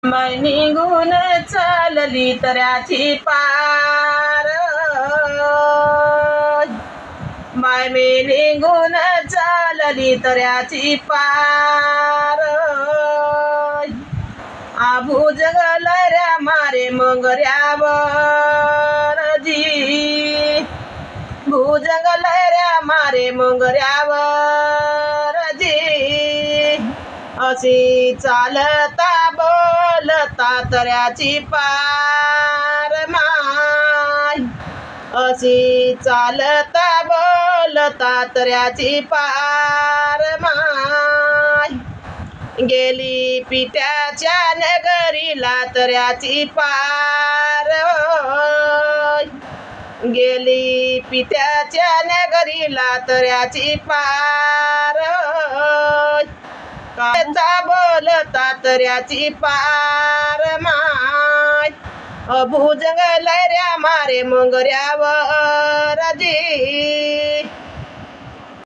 माय निघून चालली तऱ्याची पार, माय मी निघून चालली तऱ्याची पार. आभू जगलऱ्या मारे मंगऱ्यावर जी, भुजंगलऱ्या मारे मंगऱ्यावर जी. अशी चालता बोलता तऱ्याची पार माय, अशी चालता बोलता तऱ्याची पार माय. गेली पित्याच्या नगरीला तऱ्याची पार, गेली पित्याच्या नगरीला तऱ्याची पार. काचा बोलता तऱ्याची पार माय, भुजंगलऱ्या मारे मंगऱ्यावर जी.